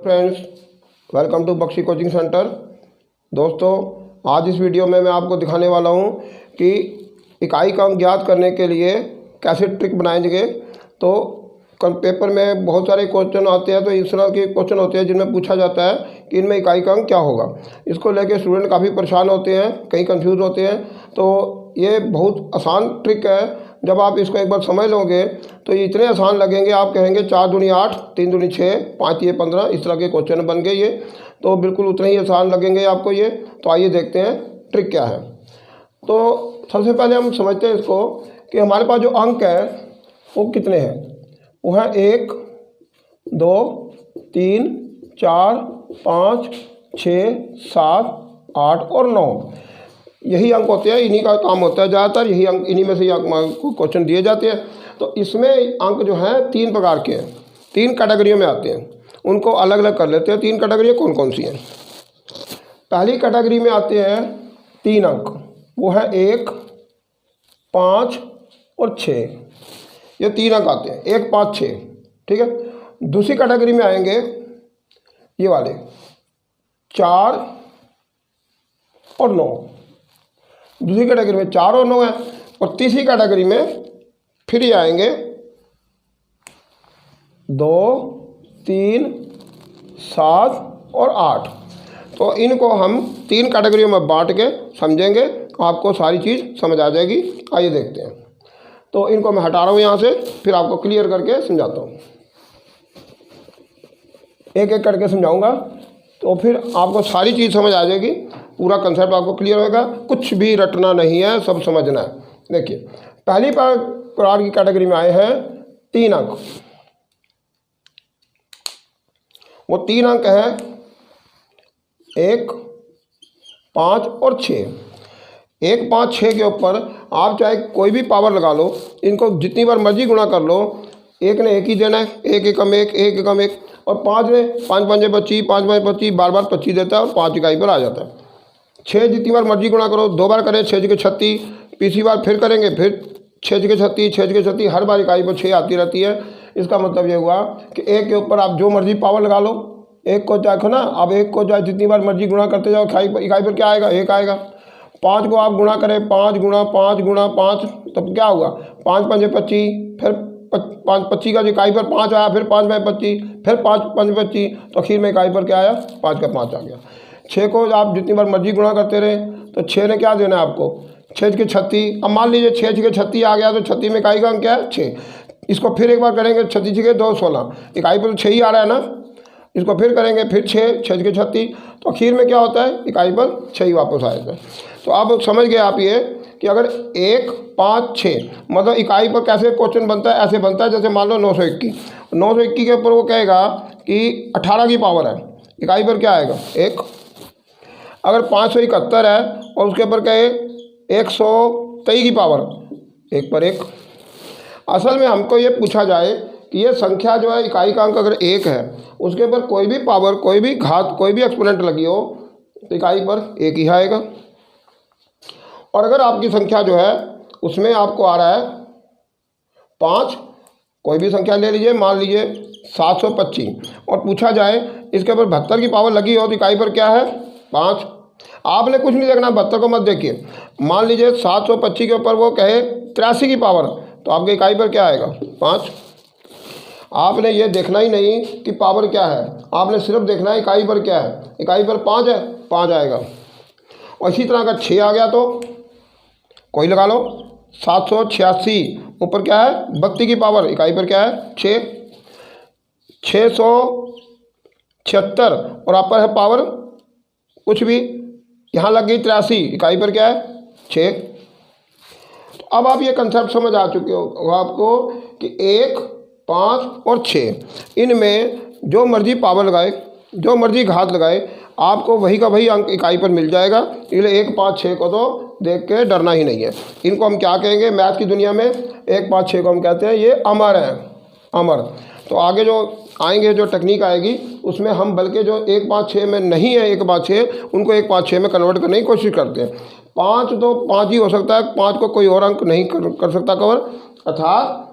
Friends, welcome to Bakshi coaching centre. दोस्तों, आज इस वीडियो में मैं आपको दिखाने वाला हूं कि इकाई का अंक ज्ञात करने के लिए कैसे ट्रिक बनाएंगे। तो पेपर में बहुत सारे क्वेश्चन आते हैं, तो इस तरह के क्वेश्चन होते हैं जिनमें पूछा जाता है कि इनमें इकाई का अंक क्या होगा। इसको लेके स्टूडेंट काफ़ी परेशान होते हैं, कहीं कंफ्यूज होते हैं। तो ये बहुत आसान ट्रिक है, जब आप इसको एक बार समझ लोगे तो ये इतने आसान लगेंगे, आप कहेंगे 4 दूनी 8, 3 दूनी 6, 5 तिये 15, इस तरह के क्वेश्चन बन गए ये। तो बिल्कुल उतने ही आसान लगेंगे आपको ये। तो आइए देखते हैं ट्रिक क्या है। तो सबसे पहले हम समझते हैं इसको कि हमारे पास जो अंक है वो कितने हैं। वो है 1, 2, 3, 4, 5, 6, 7, 8 और 9। यही अंक होते हैं, इन्हीं का काम होता है ज़्यादातर। यही अंक, इन्हीं में से क्वेश्चन दिए जाते हैं। तो इसमें अंक जो हैं 3 प्रकार के हैं, 3 कैटेगरियों में आते हैं। उनको अलग अलग कर लेते हैं। 3 कैटेगरी कौन कौन सी हैं। पहली कैटेगरी में आते हैं 3 अंक, वो है 1, 5 और 6। ये 3 अंक आते हैं, 1, 5, 6। ठीक है। दूसरी कैटेगरी में आएंगे ये वाले 4 और 9। दूसरी कैटेगरी में 4 और 9 है। और तीसरी कैटेगरी में फिर ये आएंगे 2, 3, 7 और 8। तो इनको हम 3 कैटेगरियों में बांट के समझेंगे, आपको सारी चीज़ समझ आ जाएगी। आइए देखते हैं। तो इनको मैं हटा रहा हूँ यहाँ से, फिर आपको क्लियर करके समझाता हूँ। एक एक करके समझाऊंगा, तो फिर आपको सारी चीज़ समझ आ जाएगी, पूरा कंसेप्ट आपको क्लियर होगा। कुछ भी रटना नहीं है, सब समझना है। देखिए, पहली प्रकार की कैटेगरी में आए हैं 3 अंक। वो 3 अंक है 1, 5 और 6। 1, 5, 6 के ऊपर आप चाहे कोई भी पावर लगा लो, इनको जितनी बार मर्जी गुणा कर लो, 1 ने 1 ही देना है, 1 एकम 1, 1 एकम 1। और 5 ने 5 5 25, 5 5 25, बार बार 25 देता है और 5 इकाई पर आ जाता है। 6 जितनी बार मर्जी गुणा करो, 2 बार करें 6 के 36, तीसरी बार फिर करेंगे, फिर 6 के 36, 6 के 36, हर बार इकाई पर 6 आती रहती है। इसका मतलब ये हुआ कि 1 के ऊपर आप जो मर्जी पावर लगा लो, 1 को देखो ना, अब 1 को चाहे जितनी बार मर्जी गुणा करते जाओ, इकाई पर क्या आएगा, 1 आएगा। 5 को आप गुणा करें, 5 गुणा 5 गुणा 5, तब क्या होगा, 5 5 25, फिर 5 25 का इकाई पर 5 आया, फिर 5 5 25, फिर 5 5 25, तो आखिर में इकाई पर क्या आया, 5 का 5 आ गया। 6 को आप जितनी बार मर्जी गुणा करते रहे, तो 6 ने क्या देना है आपको, 6 के 36। अब मान लीजिए 6 के 36 आ गया, तो 36 में इकाई का अंक क्या है, 6। इसको फिर एक बार करेंगे, 36 के 2 16, इकाई पर तो 6 ही आ रहा है ना। इसको फिर करेंगे, फिर 6 के 36, तो आखिर में क्या होता है, इकाई पर 6 ही वापस आएगा। तो आप समझ गए आप ये कि अगर 1, 5, 6 मतलब इकाई पर कैसे क्वेश्चन बनता है, ऐसे बनता है जैसे मान लो 921। 921 के ऊपर वो कहेगा कि 18 की पावर है, इकाई पर क्या आएगा, 1। अगर 571 है और उसके ऊपर कहे 123 की पावर, 1 पर 1। असल में हमको ये पूछा जाए कि ये संख्या जो है, इकाई का अंक अगर 1 है, उसके ऊपर कोई भी पावर, कोई भी घात, कोई भी एक्सपोनेंट लगी हो, तो इकाई पर 1 ही आएगा। और अगर आपकी संख्या जो है उसमें आपको आ रहा है 5, कोई भी संख्या ले लीजिए, मान लीजिए 725, और पूछा जाए इसके ऊपर 72 की पावर लगी हो, तो इकाई पर क्या है, 5। आपने कुछ नहीं देखना, 72 को मत देखिए। मान लीजिए 725 के ऊपर वो कहे 83 की पावर, तो आपकी इकाई पर क्या आएगा, 5। आपने ये देखना ही नहीं कि पावर क्या है, आपने सिर्फ देखना है इकाई पर क्या है। इकाई पर 5 है, 5 आएगा। और इसी तरह का 6 आ गया तो कोई लगा लो, 786, ऊपर क्या है, 32 की पावर, इकाई पर क्या है, 6। 676, और आप पर है पावर कुछ भी, यहाँ लग गई 83, इकाई पर क्या है, 6। तो अब आप ये कंसेप्ट समझ आ चुके हो आपको कि 1, 5 और 6, इनमें जो मर्जी पावर लगाए, जो मर्जी घात लगाए, आपको वही का वही अंक इकाई पर मिल जाएगा। इसलिए 1, 5, 6 को तो देख के डरना ही नहीं है। इनको हम क्या कहेंगे मैथ की दुनिया में, 1, 5, 6 को हम कहते हैं ये अमर है, अमर। तो आगे जो आएंगे, जो टेक्निक आएगी, उसमें हम बल्कि जो 1, 5, 6 में नहीं है 1, 5, 6, उनको 1, 5, 6 में कन्वर्ट करने की कोशिश करते हैं। 5 तो 5 ही हो सकता है, 5 को कोई और अंक नहीं कर सकता कवर, अर्थात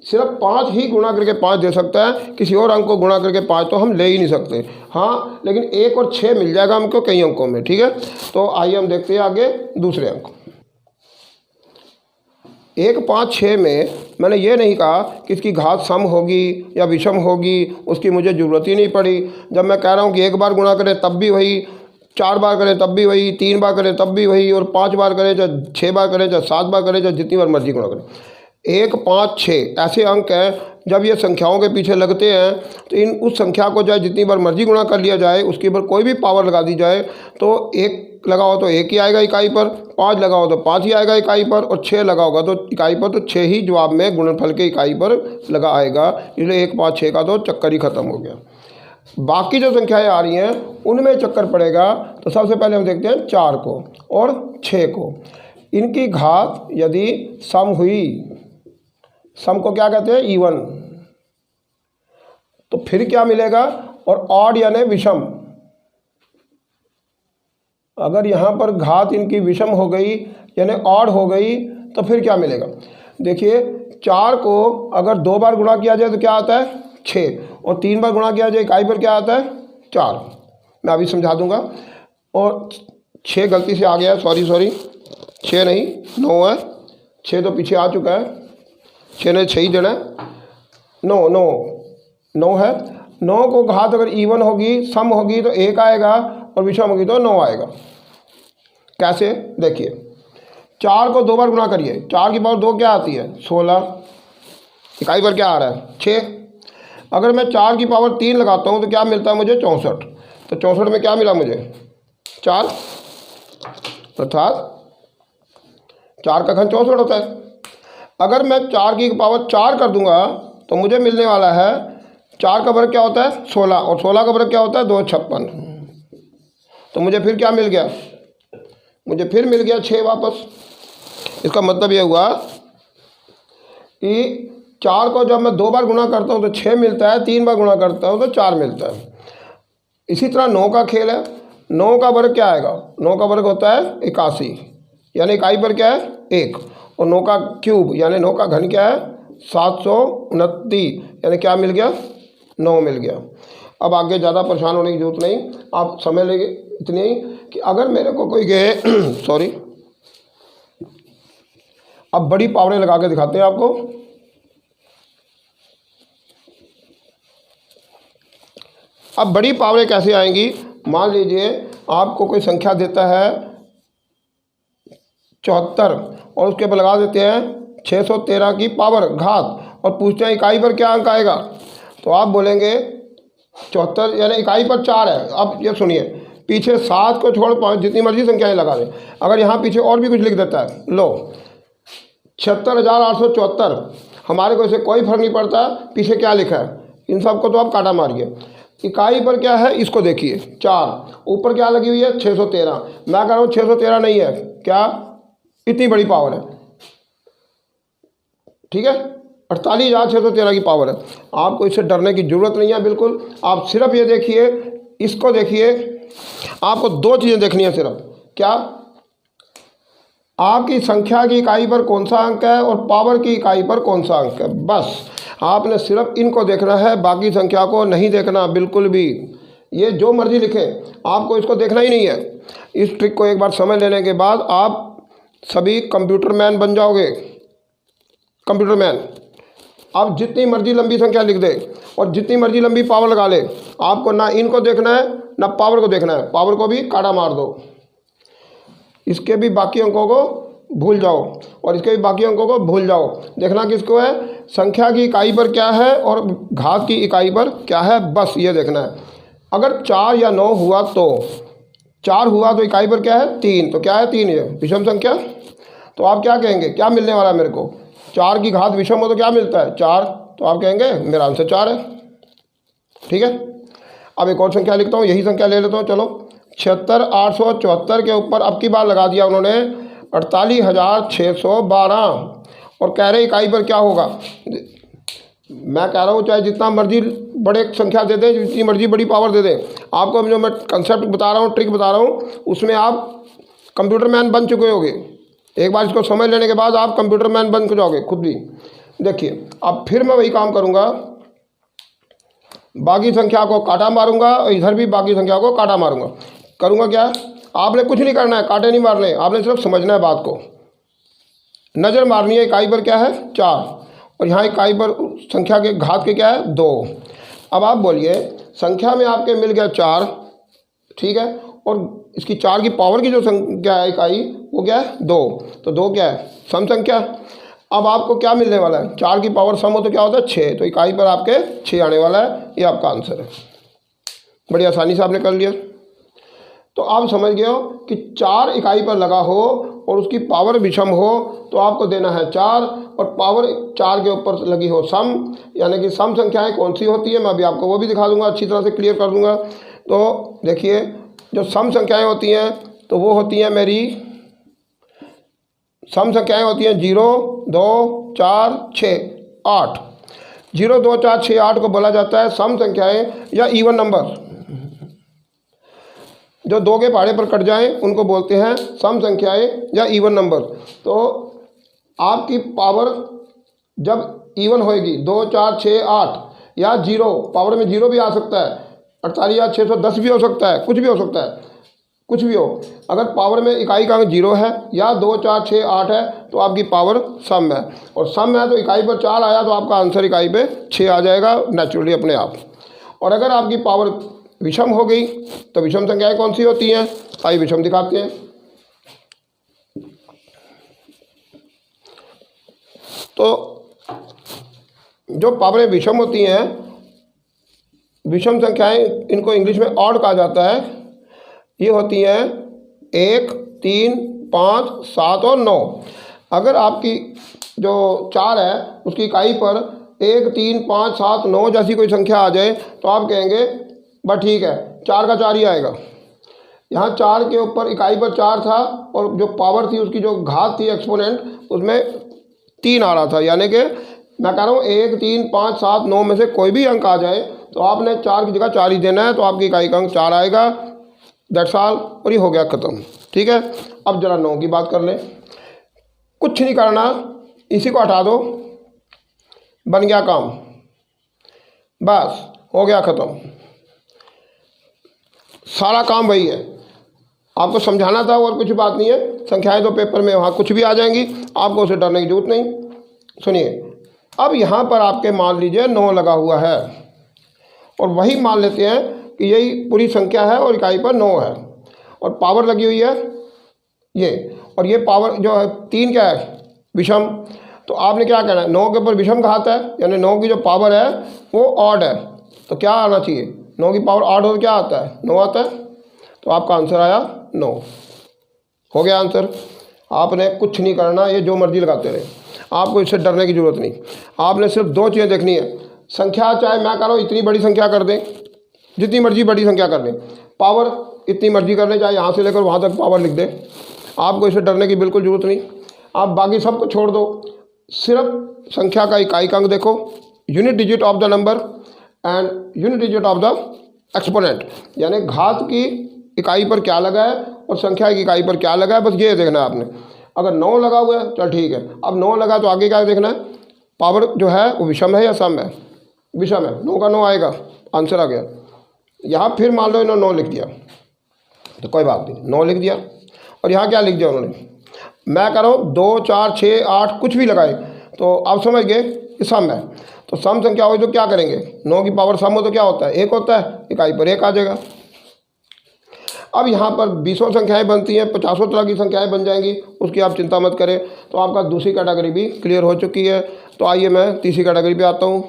सिर्फ 5 ही गुणा करके 5 दे सकता है, किसी और अंक को गुणा करके 5 तो हम ले ही नहीं सकते। हाँ, लेकिन 1 और 6 मिल जाएगा हमको कई अंकों में। ठीक है, तो आइए हम देखते हैं आगे दूसरे अंक। 1, 5, 6 में मैंने ये नहीं कहा कि इसकी घात सम होगी या विषम होगी, उसकी मुझे ज़रूरत ही नहीं पड़ी। जब मैं कह रहा हूँ कि 1 बार गुणा करें तब भी वही, 4 बार करें तब भी वही, 3 बार करें तब भी वही, और 5 बार करें चाहे 6 बार करें चाहे 7 बार करें चाहे जितनी बार मर्जी गुणा करें, 1, 5, 6 ऐसे अंक हैं जब ये संख्याओं के पीछे लगते हैं तो इन उस संख्या को चाहे जितनी बार मर्जी गुणा कर लिया जाए, उसके ऊपर कोई भी पावर लगा दी जाए तो 1 लगाओ तो 1 ही आएगा इकाई पर, 5 लगाओ तो 5 ही आएगा इकाई पर, और 6 लगाओगा तो इकाई पर, तो 6 ही जवाब में गुणनफल के इकाई पर लगा आएगा। इसलिए 1, 5, 6 का तो चक्कर ही ख़त्म हो गया। बाकी जो संख्याएँ आ रही हैं उनमें चक्कर पड़ेगा। तो सबसे पहले हम देखते हैं 4 को और 6 को। इनकी घात यदि सम हुई, सम को क्या कहते हैं, इवन, तो फिर क्या मिलेगा, और ऑड यानी विषम। अगर यहाँ पर घात इनकी विषम हो गई यानी ऑड हो गई तो फिर क्या मिलेगा। देखिए 4 को अगर 2 बार गुणा किया जाए तो क्या आता है 6, और 3 बार गुणा किया जाए इकाई पर क्या आता है 4। मैं अभी समझा दूंगा। और 6 गलती से आ गया, सॉरी 6 नहीं 9 है, 6 तो पीछे आ चुका है, 6 ने 6 ही देना है, 9 है। 9 को घात अगर इवन होगी, सम होगी तो 1 आएगा, और विषम होगी तो 9 आएगा। कैसे, देखिए 4 को 2 बार गुणा करिए, 4 की पावर 2 क्या आती है 16, इकाई पर क्या आ रहा है 6। अगर मैं 4 की पावर 3 लगाता हूँ तो क्या मिलता है मुझे 64। तो 64 में क्या मिला मुझे 4, अर्थात 4 का घन 64 होता है। अगर मैं 4 की पावर 4 कर दूंगा तो मुझे मिलने वाला है 4 का वर्ग क्या होता है 16, और 16 का वर्ग क्या होता है 2, 56। तो मुझे फिर क्या मिल गया, मुझे फिर मिल गया 6 वापस। इसका मतलब ये हुआ कि 4 को जब मैं 2 बार गुणा करता हूँ तो 6 मिलता है, 3 बार गुणा करता हूँ तो 4 मिलता है। इसी तरह 9 का खेल है। 9 का वर्ग क्या आएगा, 9 का वर्ग होता है 81, यानी इकाई पर क्या है 1, और 9 का क्यूब यानी 9 का घन क्या है 729, यानी क्या मिल गया 9 मिल गया। अब आगे ज़्यादा परेशान होने की जरूरत नहीं, आप समझ लेंगे इतनी ही कि अगर मेरे को कोई कहे सॉरी, अब बड़ी पावरें लगा के दिखाते हैं आपको। अब बड़ी पावरें कैसे आएंगी, मान लीजिए आपको कोई संख्या देता है 74 और उसके पर लगा देते हैं 613 की पावर घात, और पूछते हैं इकाई पर क्या अंक आएगा, तो आप बोलेंगे 74 यानी इकाई पर 4 है। अब ये सुनिए, पीछे 7 को छोड़ 5 जितनी मर्जी संख्याएं लगा दें, अगर यहाँ पीछे और भी कुछ लिख देता है, लो 76,874, हमारे को इसे कोई फर्क नहीं पड़ता पीछे क्या लिखा है, इन सबको तो आप काटा मारिए। इकाई पर क्या है इसको देखिए 4, ऊपर क्या लगी हुई है 613। मैं कह रहा हूँ 613 नहीं है, क्या इतनी बड़ी पावर है, ठीक है 48,613 की पावर है। आपको इससे डरने की ज़रूरत नहीं है बिल्कुल। आप सिर्फ ये देखिए, इसको देखिए, आपको 2 चीज़ें देखनी है सिर्फ, क्या आपकी संख्या की इकाई पर कौन सा अंक है और पावर की इकाई पर कौन सा अंक है, बस आपने सिर्फ इनको देखना है, बाकी संख्या को नहीं देखना बिल्कुल भी। ये जो मर्जी लिखे आपको इसको देखना ही नहीं है। इस ट्रिक को एक बार समझ लेने के बाद आप सभी कंप्यूटर मैन बन जाओगे। कंप्यूटर मैन आप जितनी मर्जी लंबी संख्या लिख दे और जितनी मर्जी लंबी पावर लगा ले, आपको ना इनको देखना है ना पावर को देखना है, पावर को भी काटा मार दो, इसके भी बाकी अंकों को भूल जाओ और इसके भी बाकी अंकों को भूल जाओ। देखना किसको है, संख्या की इकाई पर क्या है और घात की इकाई पर क्या है, बस ये देखना है। अगर 4 या 9 हुआ तो 4 हुआ तो इकाई पर क्या है 3, तो क्या है 3, ये विषम संख्या। तो आप क्या कहेंगे, क्या मिलने वाला है मेरे को, 4 की घात विषम हो तो क्या मिलता है 4, तो आप कहेंगे मेरा आंसर 4 है। ठीक है, अब एक और संख्या लिखता हूँ, यही संख्या ले लेता हूँ। चलो 76,874 के ऊपर अब की बार लगा दिया उन्होंने 48,612 और कह रहे इकाई पर क्या होगा। मैं कह रहा हूँ चाहे जितना मर्जी बड़े संख्या दे दें, जितनी मर्जी बड़ी पावर दे दें, आपको जो मैं कंसेप्ट बता रहा हूँ, ट्रिक बता रहा हूँ, उसमें आप कंप्यूटर मैन बन चुके होगे। एक बार इसको समझ लेने के बाद आप कंप्यूटर मैन बन जाओगे खुद भी। देखिए अब फिर मैं वही काम करूँगा, बाकी संख्या को काटा मारूंगा और इधर भी बाकी संख्या को काटा मारूंगा। करूँगा क्या, आपने कुछ नहीं करना है, कांटे नहीं मारने, आपने सिर्फ समझना है बात को, नज़र मारनी है। इकाई पर क्या है 4 और यहाँ इकाई पर संख्या के घात के क्या है 2। अब आप बोलिए संख्या में आपके मिल गया 4, ठीक है, और इसकी 4 की पावर की जो संख्या है इकाई वो क्या है 2, तो 2 क्या है सम संख्या। अब आपको क्या मिलने वाला है, 4 की पावर सम हो तो क्या होता है 6, तो इकाई पर आपके 6 आने वाला है। ये आपका आंसर है, बड़ी आसानी से आपने कर लिया। तो आप समझ गए हो कि 4 इकाई पर लगा हो और उसकी पावर विषम हो तो आपको देना है 4, और पावर 4 के ऊपर लगी हो सम, यानी कि सम संख्याएं कौन सी होती है मैं अभी आपको वो भी दिखा दूंगा, अच्छी तरह से क्लियर कर दूंगा। तो देखिए जो सम संख्याएं होती हैं तो वो होती हैं मेरी, सम संख्याएं होती हैं 0, 2, 4, 6, 8। 0, 2, 4, 6, 8 को बोला जाता है सम संख्याएं या इवन नंबर। जो 2 के पहाड़े पर कट जाएं उनको बोलते हैं सम संख्याएं या इवन नंबर। तो आपकी पावर जब इवन होएगी 2, 4, 6, 8 या 0, पावर में 0 भी आ सकता है, 48 या 610 भी हो सकता है, कुछ भी हो सकता है, कुछ भी हो। अगर पावर में इकाई का अंक 0 है या 2, 4, 6, 8 है तो आपकी पावर सम है, और सम है तो इकाई पर 4 आया तो आपका आंसर इकाई पे 6 आ जाएगा नेचुरली अपने आप। और अगर आपकी पावर विषम हो गई तो विषम संख्याएं कौन सी होती हैं, आइए विषम दिखाते हैं। तो जो पावरें विषम होती हैं, विषम संख्याएं, इनको इंग्लिश में ऑड कहा जाता है। ये होती हैं 1, 3, 5, 7 और 9। अगर आपकी जो 4 है उसकी इकाई पर 1, 3, 5, 7, 9 जैसी कोई संख्या आ जाए तो आप कहेंगे बस ठीक है 4 का 4 ही आएगा। यहाँ 4 के ऊपर इकाई पर 4 था और जो पावर थी उसकी जो घात थी एक्सपोनेंट उसमें 3 आ रहा था, यानी कि मैं कह रहा हूँ 1, 3, 5, 7, 9 में से कोई भी अंक आ जाए तो आपने 4 की जगह 4 ही देना है, तो आपकी इकाई का अंक 4 आएगा। दैट्स ऑल, और ये हो गया ख़त्म। ठीक है, अब जरा 9 की बात कर लें। कुछ नहीं करना, इसी को हटा दो, बन गया काम, बस हो गया ख़त्म। सारा काम वही है, आपको समझाना था और कुछ बात नहीं है। संख्याएं तो पेपर में वहाँ कुछ भी आ जाएंगी, आपको उसे डरने की जरूरत नहीं। सुनिए, अब यहाँ पर आपके मान लीजिए 9 लगा हुआ है और वही मान लेते हैं कि यही पूरी संख्या है और इकाई पर 9 है और पावर लगी हुई है ये, और ये पावर जो है 3 क्या है विषम। तो आपने क्या कहना है, 9 के ऊपर विषम घात है, यानी 9 की जो पावर है वो ऑड है, तो क्या आना चाहिए, 9 की पावर ऑड हो तो क्या आता है 9 आता है। तो आपका आंसर आया 9, हो गया आंसर। आपने कुछ नहीं करना, ये जो मर्जी लगाते रहे, आपको इससे डरने की ज़रूरत नहीं। आपने सिर्फ 2 चीज़ें देखनी है, संख्या चाहे मैं कह रहा हूँ इतनी बड़ी संख्या कर दें, जितनी मर्जी बड़ी संख्या कर दें, पावर इतनी मर्जी कर लें, चाहे यहाँ से लेकर वहाँ तक पावर लिख दें, आपको इससे डरने की बिल्कुल ज़रूरत नहीं। आप बाकी सबको छोड़ दो, सिर्फ संख्या का इकाई का अंक देखो, unit digit of the number and unit digit of the exponent, यानी घात की इकाई पर क्या लगा है और संख्या की इकाई पर क्या लगा है, बस ये देखना है आपने। अगर 9 लगा हुआ है चल ठीक है, अब 9 लगा तो आगे क्या देखना है, पावर जो है वो विषम है या सम है, विषम है, 9 का 9 आएगा, आंसर आ गया। यहाँ फिर मान लो इन्होंने 9 लिख दिया तो कोई बात नहीं, 9 लिख दिया, और यहाँ क्या लिख दिया उन्होंने, मैं कह रहा हूँ 2, 4, 6, 8 कुछ भी लगाए, तो आप समझ गए कि सम है। तो सम संख्या हो तो क्या करेंगे, 9 की पावर सम हो तो क्या होता है 1 होता है, इकाई पर 1 आ जाएगा। अब यहाँ पर 20 संख्याएं बनती हैं, 50 तरह की संख्याएं बन जाएंगी, उसकी आप चिंता मत करें। तो आपका दूसरी कैटेगरी भी क्लियर हो चुकी है। तो आइए मैं तीसरी कैटेगरी पे आता हूँ।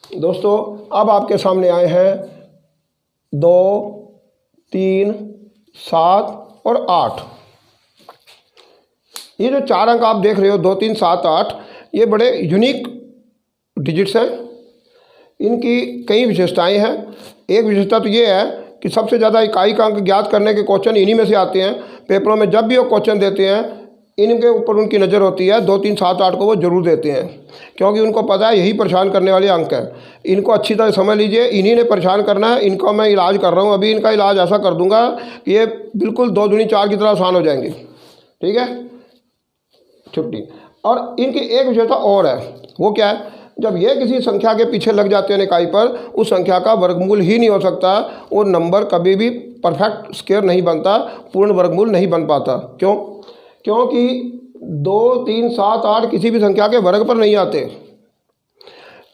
दोस्तों अब आपके सामने आए हैं 2, 3, 7 और 8। ये जो 4 अंक आप देख रहे हो 2, 3, 7, 8, ये बड़े यूनिक डिजिट्स हैं। इनकी कई विशेषताएं हैं। एक विशेषता तो ये है कि सबसे ज़्यादा इकाई का अंक ज्ञात करने के क्वेश्चन इन्हीं में से आते हैं। पेपरों में जब भी वो क्वेश्चन देते हैं इनके ऊपर उनकी नज़र होती है, 2, 3, 7, 8 को वो जरूर देते हैं, क्योंकि उनको पता है यही परेशान करने वाले अंक हैं। इनको अच्छी तरह समझ लीजिए, इन्हीं ने परेशान करना है। इनका मैं इलाज कर रहा हूँ, अभी इनका इलाज ऐसा कर दूंगा कि ये बिल्कुल 2 दूनी 4 की तरह आसान हो जाएंगे। ठीक है, छुट्टी। और इनकी एक विशेषता और है, वो क्या है, जब ये किसी संख्या के पीछे लग जाते हैं इकाई पर, उस संख्या का वर्गमूल ही नहीं हो सकता, वो नंबर कभी भी परफेक्ट स्क्वायर नहीं बनता, पूर्ण वर्गमूल नहीं बन पाता। क्यों? क्योंकि 2, 3, 7, 8 किसी भी संख्या के वर्ग पर नहीं आते।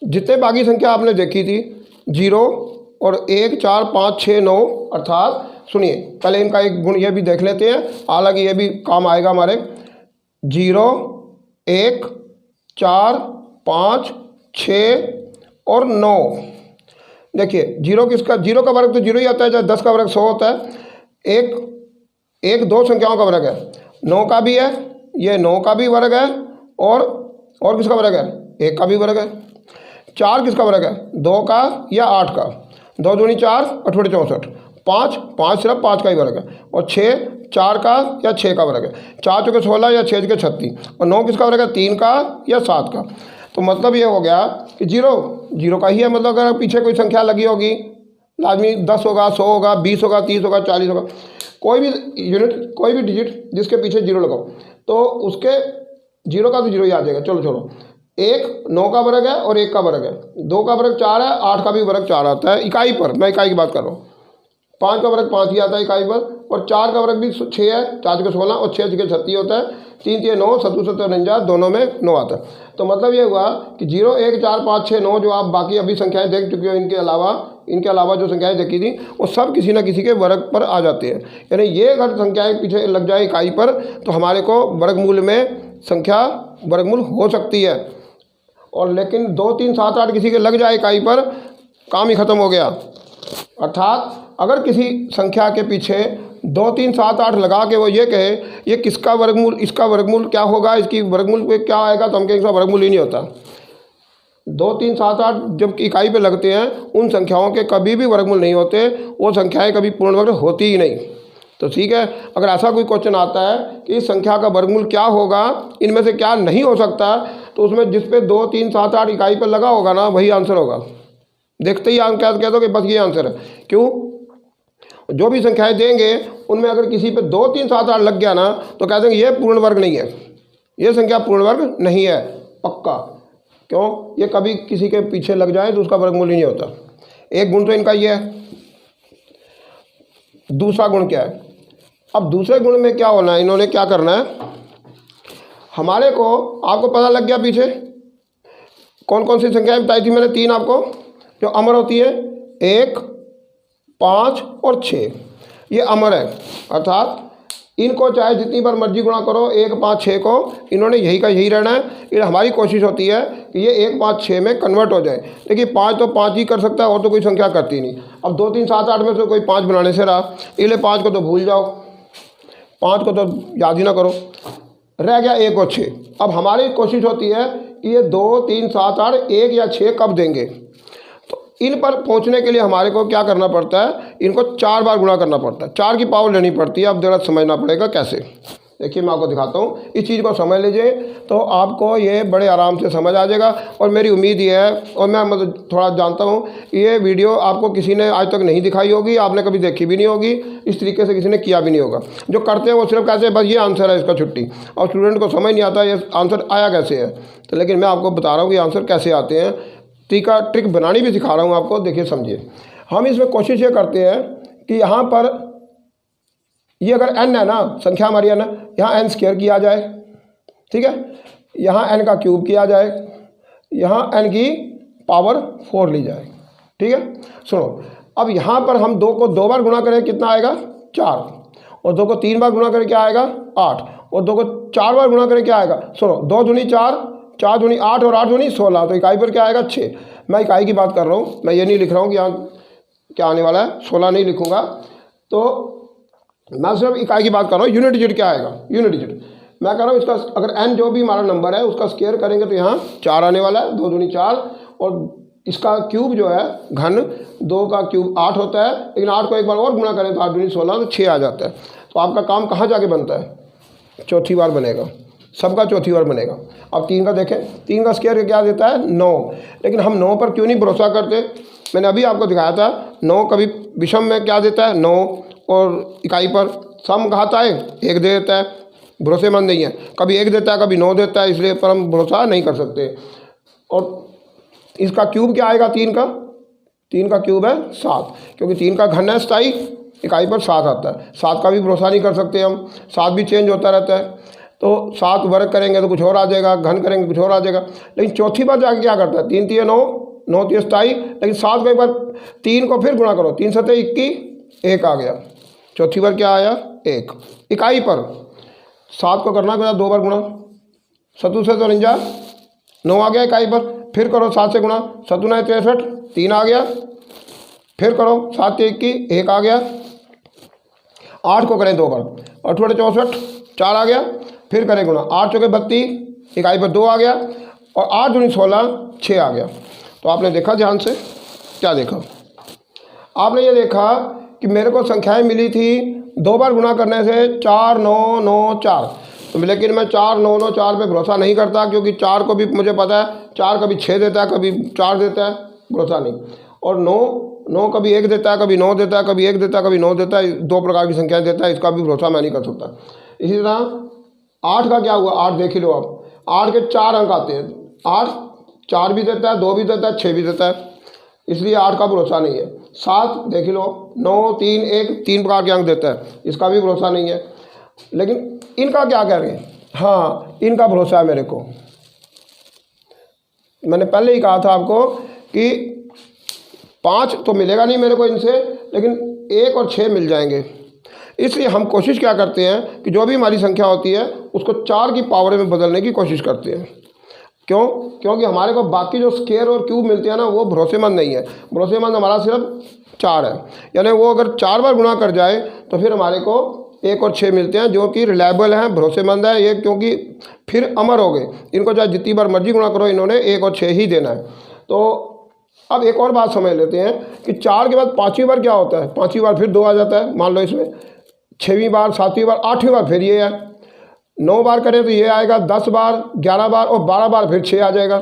जितने बाकी संख्या आपने देखी थी 0 और 1, 4, 5, 6, 9, अर्थात सुनिए पहले इनका एक गुण ये भी देख लेते हैं, हालांकि ये भी काम आएगा हमारे। 0, 1, 4, 5, 6 और 9। देखिए 0 किसका, 0 का वर्ग तो 0 ही आता है, चाहे 10 का वर्ग 100 होता है। एक 2 संख्याओं का वर्ग है, 9 का भी है, ये 9 का भी वर्ग है, और किसका वर्ग है, 1 का भी वर्ग है। 4 किसका वर्ग है, 2 का या 8 का, 2 दूनी 4, 8 64। 5 सिर्फ 5 का ही वर्ग है, और 6 4 का या 6 का वर्ग है। 4 चौके 16 या 6 चौके 36, और 9 किसका वर्ग है, 3 का या 7 का। तो मतलब ये हो गया कि 0 का ही है, मतलब अगर पीछे कोई संख्या लगी होगी लाजमी 10 होगा, 100 होगा, 20 होगा, 30 होगा, 40 होगा, कोई भी यूनिट, कोई भी डिजिट जिसके पीछे 0 लगाओ तो उसके 0 का तो 0 ही आ जाएगा। चलो 1 9 का वर्ग है और 1 का वर्ग है, 2 का वर्ग 4 है, 8 का भी वर्ग 4 आता है इकाई पर, मैं इकाई की बात कर रहा हूँ। 5 का वर्ग 5 ही आता है इकाई पर, और 4 का वर्ग भी 6 है, 4 के 16 और 6 के 36 होता है। 3 3 9, 7 7 49, दोनों में 9 आता है। तो मतलब ये हुआ कि 0 1 4 5 6 9 जो आप बाकी अभी संख्याएं देख चुके हो, इनके अलावा जो संख्याएं देखी थी वो सब किसी न किसी के वर्ग पर आ जाते हैं। यानी ये अगर संख्याएं पीछे लग जाए इकाई पर तो हमारे को वर्गमूल में संख्या वर्गमूल हो सकती है। और लेकिन 2 3 7 8 किसी के लग जाए इकाई पर, काम ही खत्म हो गया। अर्थात अगर किसी संख्या के पीछे 2 3 7 8 लगा के वो ये कहे ये किसका वर्गमूल, इसका वर्गमूल क्या होगा, इसकी वर्गमूल पे क्या आएगा, तो हम कहेंगे इसका वर्गमूल ही नहीं होता। 2 3 7 8 जब इकाई पे लगते हैं उन संख्याओं के कभी भी वर्गमूल नहीं होते, वो संख्याएं कभी पूर्ण वर्ग होती ही नहीं। तो ठीक है, अगर ऐसा कोई क्वेश्चन आता है कि इस संख्या का वर्गमूल क्या होगा, इनमें से क्या नहीं हो सकता, तो उसमें जिस पे 2 3 7 8 इकाई पर लगा होगा ना, वही आंसर होगा। देखते ही आप कह दो कि बस ये आंसर है। क्यों? जो भी संख्याएं देंगे उनमें अगर किसी पे 2 3 7 8 लग गया ना तो कह देंगे ये पूर्ण वर्ग नहीं है, ये संख्या पूर्ण वर्ग नहीं है पक्का। क्यों? ये कभी किसी के पीछे लग जाए तो उसका वर्गमूल ही नहीं होता। एक गुण तो इनका ये है। दूसरा गुण क्या है? अब दूसरे गुण में क्या होना है, इन्होंने क्या करना है, हमारे को आपको पता लग गया पीछे कौन कौन सी संख्याएं बताई थी मैंने, 3 आपको जो अमर होती है, 1 5 और 6, ये अमर है। अर्थात इनको चाहे जितनी बार मर्जी गुणा करो, 1 5 6 को, इन्होंने यही का यही रहना है। ये हमारी कोशिश होती है कि ये 1 5 6 में कन्वर्ट हो जाए। देखिए 5 तो 5 ही कर सकता है, और तो कोई संख्या करती नहीं। अब 2 3 7 8 में से कोई 5 बनाने से रहा, इसलिए 5 को तो भूल जाओ, 5 को तो याद ही ना करो, रह गया 1 और 6। अब हमारी कोशिश होती है कि ये 2 3 7 8 1 या 6 कब देंगे। तो इन पर पहुंचने के लिए हमारे को क्या करना पड़ता है, इनको 4 बार गुणा करना पड़ता है, 4 की पावर लेनी पड़ती है। अब जरा समझना पड़ेगा कैसे। देखिए मैं आपको दिखाता हूँ, इस चीज़ को समझ लीजिए तो आपको ये बड़े आराम से समझ आ जाएगा। और मेरी उम्मीद ये है, और मैं मतलब थोड़ा जानता हूँ, ये वीडियो आपको किसी ने आज तक नहीं दिखाई होगी, आपने कभी देखी भी नहीं होगी, इस तरीके से किसी ने किया भी नहीं होगा। जो करते हैं वो सिर्फ कहते हैं बस ये आंसर है इसका छुट्टी, और स्टूडेंट को समझ नहीं आता ये आंसर आया कैसे है। तो लेकिन मैं आपको बता रहा हूँ कि आंसर कैसे आते हैं, ट्रिक बनानी भी सिखा रहा हूँ आपको। देखिए समझिए, हम इसमें कोशिश ये करते हैं कि यहाँ पर ये अगर n है ना, संख्या हमारी है ना, यहाँ n स्क्वायर किया जाए, ठीक है, यहाँ n का क्यूब किया जाए, यहाँ n की पावर 4 ली जाए, ठीक है। सुनो, अब यहाँ पर हम 2 को 2 बार गुणा करें कितना आएगा, 4, और 2 को 3 बार गुणा करें क्या आएगा, 8, और 2 को 4 बार गुणा करें क्या आएगा। सुनो, 2 दूनी 4, 4 दूनी 8 और 8 दूनी 16, तो इकाई पर क्या आएगा, 6। मैं इकाई की बात कर रहा हूँ, मैं ये नहीं लिख रहा हूँ कि यहाँ क्या आने वाला है, 16 नहीं लिखूँगा। तो मैं सिर्फ इकाई की बात कर रहा हूँ। यूनिट डिजिट क्या आएगा, यूनिट डिजिट मैं कह रहा हूँ इसका अगर n जो भी हमारा नंबर है उसका स्क्वायर करेंगे तो यहाँ 4 आने वाला है, 2 दूनी 4, और इसका क्यूब जो है घन, 2 का क्यूब 8 होता है, लेकिन 8 को एक बार और गुणा करें तो 8 दूनी 16, तो 6 आ जाता है। तो आपका काम कहाँ जाके बनता है, चौथी बार बनेगा, सबका चौथी बार बनेगा। अब 3 का देखें, 3 का स्क्वायर क्या देता है, 9, लेकिन हम 9 पर क्यों नहीं भरोसा करते। मैंने अभी आपको दिखाया था 9 कभी विषम में क्या देता है, 9, और इकाई पर सम घात आए 1 दे देता है। भरोसेमंद नहीं है, कभी 1 देता है कभी 9 देता है, इसलिए पर हम भरोसा नहीं कर सकते। और इसका क्यूब क्या आएगा 3 का? 3 का क्यूब है 7, क्योंकि 3 का घन है स्थाई, इकाई पर 7 आता है। 7 का भी भरोसा नहीं कर सकते हम, 7 भी चेंज होता रहता है। तो 7 वर्ग करेंगे तो कुछ और आ जाएगा, घन करेंगे कुछ और आ जाएगा। लेकिन चौथी बार जाके क्या करता है, 3 3 9, 9 3 स्थाई, लेकिन 7 को एक बार 3 को फिर गुणा करो, 3 7 21, 1 आ गया। चौथी बार क्या आया? 1 इकाई पर। 7 को करना मेरा 2 बार गुणा, 7 से 53, 9 आ गया इकाई पर। फिर करो 7 से गुणा, 7 9 63, 3 आ गया। फिर करो 7 3 21, 1 आ गया। 8 को करें 2 बार, 8 8 64, 4 आ गया। फिर करें गुणा, 8 चौके 32, इकाई पर 2 आ गया। और 8 दूनी 16, 6 आ गया। तो आपने देखा ध्यान से, क्या देखा? आपने ये देखा कि मेरे को संख्याएं मिली थी 2 बार गुणा करने से 4 9 9 4, तो लेकिन मैं 4 9 9 4 पे भरोसा नहीं करता, क्योंकि 4 को भी मुझे पता है 4 कभी 6 देता है कभी 4 देता है, भरोसा नहीं। और 9 कभी 1 देता है कभी 9 देता है, कभी 1 देता है कभी 9 देता है, 2 प्रकार की संख्याएं देता है, इसका भी भरोसा मैं नहीं कर सकता। इसी तरह 8 का क्या हुआ? 8 देख ही लो आप, 8 के 4 अंक आते हैं। 8 4 भी देता है, 2 भी देता है, 6 भी देता है, इसलिए 8 का भरोसा नहीं है। 7 देख लो, 9 3 1, 3 प्रकार के अंक देता है, इसका भी भरोसा नहीं है। लेकिन इनका क्या कह रहे हैं? हाँ, इनका भरोसा है मेरे को। मैंने पहले ही कहा था आपको कि 5 तो मिलेगा नहीं मेरे को इनसे, लेकिन 1 और 6 मिल जाएंगे। इसलिए हम कोशिश क्या करते हैं कि जो भी हमारी संख्या होती है उसको 4 की पावर में बदलने की कोशिश करते हैं। क्यों? क्योंकि हमारे को बाकी जो स्क्वायर और क्यूब मिलते हैं ना, वो भरोसेमंद नहीं है। भरोसेमंद हमारा सिर्फ 4 है, यानी वो अगर 4 बार गुणा कर जाए तो फिर हमारे को 1 और 6 मिलते हैं, जो कि रिलायबल हैं, भरोसेमंद है ये, क्योंकि फिर अमर हो गए। इनको चाहे जितनी बार मर्जी गुणा करो, इन्होंने 1 और 6 ही देना है। तो अब एक और बात समझ लेते हैं कि 4 के बाद 5वीं बार क्या होता है? 5वीं बार फिर 2 आ जाता है। मान लो इसमें 6वीं बार, 7वीं बार, 8वीं बार फिर ये है। 9 बार करें तो ये आएगा, 10 बार, 11 बार और 12 बार फिर 6 आ जाएगा।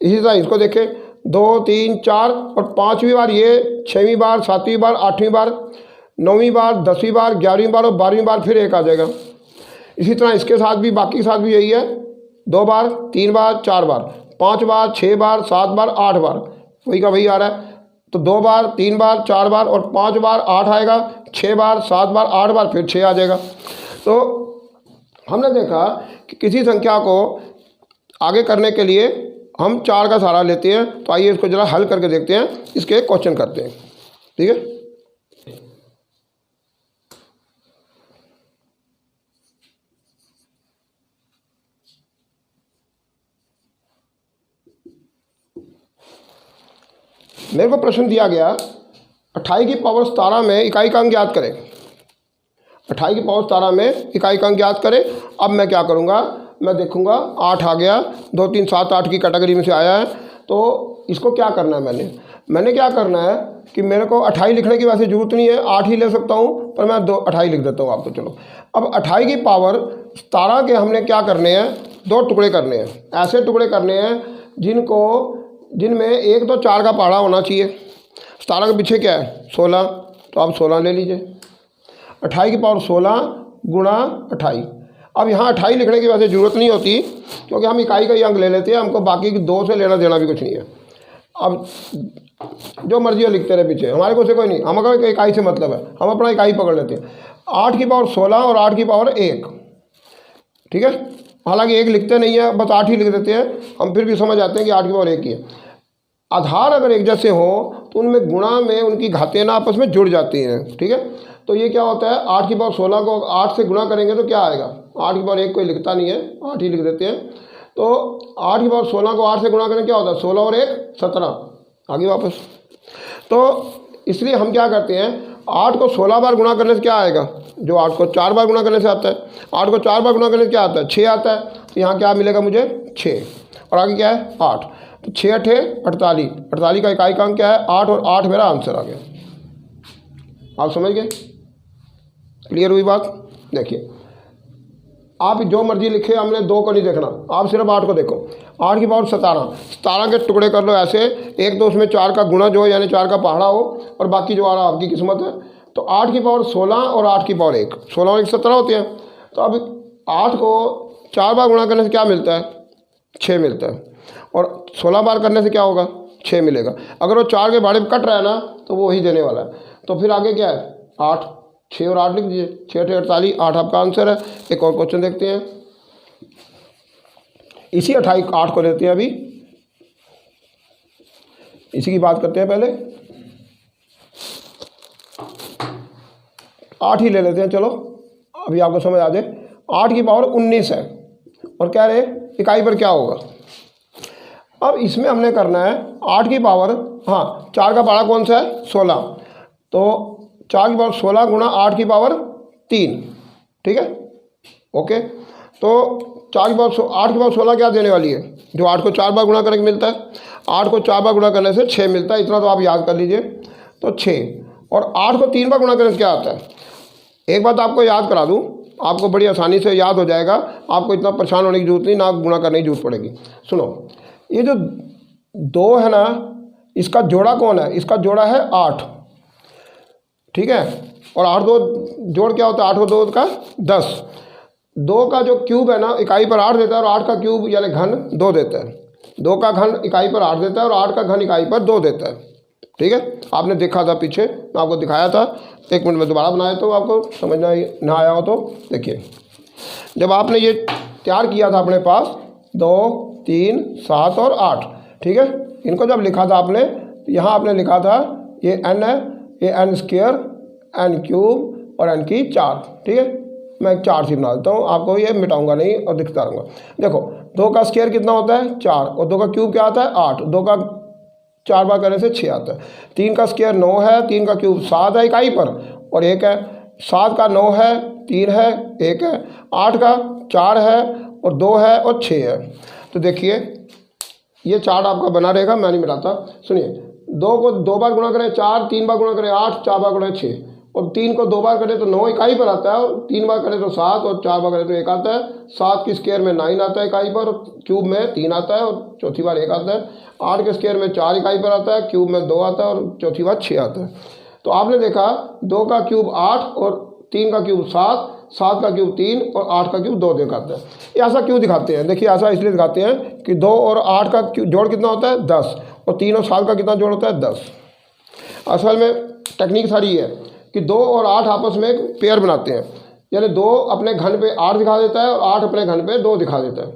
इसी तरह इसको देखें, 2 3 4 और 5वीं बार ये, 6वीं बार, 7वीं बार, 8वीं बार, 9वीं बार, 10वीं बार, 11वीं बार और 12वीं बार फिर 1 आ जाएगा। इसी तरह इसके साथ भी, बाकी के साथ भी यही है, 2 बार, 3 बार, 4 बार, 5 बार, 6 बार, 7 बार, 8 बार, वही का वही आ रहा है। तो 2 बार, 3 बार, 4 बार और 5 बार 8 आएगा, 6 बार, 7 बार, 8 बार फिर 6 आ जाएगा। तो हमने देखा कि किसी संख्या को आगे करने के लिए हम 4 का सहारा लेते हैं। तो आइए इसको जरा हल करके देखते हैं, इसके क्वेश्चन करते हैं, ठीक है। मेरे को प्रश्न दिया गया, 28 की पावर 17 में इकाई का अंक ज्ञात करें। 28 की पावर 17 में इकाई का अंक ज्ञात करें। अब मैं क्या करूँगा, मैं देखूँगा 8 आ गया, 2 3 7 8 की कैटेगरी में से आया है। तो इसको क्या करना है, मैंने क्या करना है कि मेरे को 28 लिखने की वैसे ज़रूरत नहीं है, 8 ही ले सकता हूँ, पर मैं 28 लिख देता हूँ आपको। चलो, अब 28 की पावर 17 के हमने क्या करने हैं, 2 टुकड़े करने हैं। ऐसे टुकड़े करने हैं जिनमें एक तो 4 का पहाड़ा होना चाहिए। 17 के पीछे क्या है, 16, तो आप 16 ले लीजिए। 28 की पावर 16 गुणा 28। अब यहाँ 28 लिखने की वैसे ज़रूरत नहीं होती, क्योंकि हम इकाई का ही अंक ले लेते हैं, हमको बाकी 2 से लेना देना भी कुछ नहीं है। अब जो मर्जी हो लिखते रहे पीछे, हमारे को से कोई नहीं, हमारा इकाई से मतलब है, हम अपना इकाई पकड़ लेते हैं। 8 की पावर 16 और 8 की पावर 1, ठीक है। हालांकि 1 लिखते नहीं है, बस 8 ही लिख देते हैं, हम फिर भी समझ आते हैं कि 8 की पावर 1 ही है। आधार अगर एक जैसे हो तो उनमें गुणा में उनकी घातें ना आपस में जुड़ जाती हैं, ठीक है। तो ये क्या होता है, 8 की पावर 16 को 8 से गुणा करेंगे तो क्या आएगा, 8 की पावर 1 कोई लिखता नहीं है, 8 ही लिख देते हैं। तो 8 की पावर 16 को 8 से गुणा करें क्या होता है, 16 और 1 17, आगे वापस। तो इसलिए हम क्या करते हैं, 8 को 16 बार गुणा करने से क्या आएगा, जो 8 को 4 बार गुणा करने से आता है, 8 को 4 बार गुणा करने से क्या आता है, 6 आता है। तो यहाँ क्या मिलेगा मुझे, 6, और आगे क्या है 8। तो 6 8 48, 48 का इकाई का अंक क्या है 8, और 8 मेरा आंसर आ गया। आप समझ गए, क्लियर हुई बात। देखिए, आप जो मर्जी लिखे, हमने 2 को नहीं देखना, आप सिर्फ 8 को देखो। 8 की पावर 17 के टुकड़े कर लो ऐसे, एक तो उसमें 4 का गुणा जो है, यानी 4 का पहाड़ा हो, और बाकी जो आ रहा आपकी किस्मत है। तो 8 की पावर 16 और 8 की पावर 1, 16 और 1 17 होते हैं। तो अब 8 को 4 बार गुणा करने से क्या मिलता है? 6 मिलता है। और 16 बार करने से क्या होगा? 6 मिलेगा। अगर वो 4 के बारे में कट रहा है ना तो वो वही देने वाला है। तो फिर आगे क्या है? 8, 6 और 8 लिख दीजिए, 6 8 48, 8 आपका आंसर है। एक और क्वेश्चन देखते हैं, इसी 28 8 को लेते हैं, अभी इसी की बात करते हैं। पहले 8 ही ले लेते हैं, चलो अभी आपको समझ आ जाए। 8 की पावर 19 है और कह रहे इकाई पर क्या होगा। अब इसमें हमने करना है 8 की पावर, हाँ 4 का पारा कौन सा है? 16। तो 4 की पावर 16 गुणा 8 की पावर 3, ठीक है, ओके। तो 8 की पावर 16 क्या देने वाली है? जो 8 को 4 बार गुणा करके मिलता है। 8 को 4 बार गुणा करने से 6 मिलता है, इतना तो आप याद कर लीजिए। तो 6 और 8 को 3 बार गुणा करने से क्या आता है? एक बात आपको याद करा दूं, आपको बड़ी आसानी से याद हो जाएगा, आपको इतना परेशान होने की जरूरत नहीं, ना गुणा करने की जरूरत पड़ेगी। सुनो, ये जो 2 है ना, इसका जोड़ा कौन है? इसका जोड़ा है 8, ठीक है। और 8 2 जोड़ क्या होता है? 8 को 2 का 10। 2 का जो क्यूब है ना इकाई पर 8 देता है, और 8 का क्यूब यानी घन 2 देता है। 2 का घन इकाई पर 8 देता है और 8 का घन इकाई पर 2 देता है, ठीक है। आपने देखा था पीछे, मैं आपको दिखाया था। 1 मिनट में दोबारा बनाया तो आपको समझना ना आया हो तो देखिए। जब आपने ये तैयार किया था अपने पास 2 3 7 और 8, ठीक है, इनको जब लिखा था आपने, यहाँ आपने लिखा था ये n है, ये n स्क्वायर, n क्यूब और n की 4, ठीक है। मैं 4 से बना देता हूँ, आपको ये मिटाऊंगा नहीं और दिखता रहूँगा। देखो 2 का स्क्वायर कितना होता है? 4, और 2 का क्यूब क्या आता है? 8। 2 का 4 बार करने से 6 आता है। 3 का स्क्वायर 9 है, 3 का क्यूब 7 है इकाई पर, और 1 है। 7 का 9 है, 3 है, 1 है। 8 का 4 है और 2 है और 6 है। तो देखिए ये चार्ट आपका बना रहेगा, मैं नहीं मिलाता। सुनिए, 2 को 2 बार गुणा करें 4, 3 बार गुणा करें 8, 4 बार गुणा 6, और 3 को 2 बार करें तो 9 इकाई पर आता है, और 3 बार करें तो 7, और 4 बार करें तो 1 आता है। 7 की स्क्वायर में 9 आता है इकाई पर, क्यूब में 3 आता है और चौथी बार 1 आता है। 8 के स्क्वायर में 4 इकाई पर आता है, क्यूब में 2 आता है और चौथी बार 6 आता है। तो आपने देखा 2 का क्यूब 8 और 3 का क्यूब 7, 7 का क्यूब 3 और 8 का क्यूब 2 दिखाता है। ये ऐसा क्यों दिखाते हैं? देखिए ऐसा इसलिए दिखाते हैं कि 2 और 8 का जोड़ कितना होता है? 10, और 3 और 7 का कितना जोड़ होता है? 10। असल में टेक्निक सारी है कि 2 और 8 आपस में एक पेयर बनाते हैं, यानी 2 अपने घन पे 8 दिखा देता है और 8 अपने घन पे 2 दिखा देता है,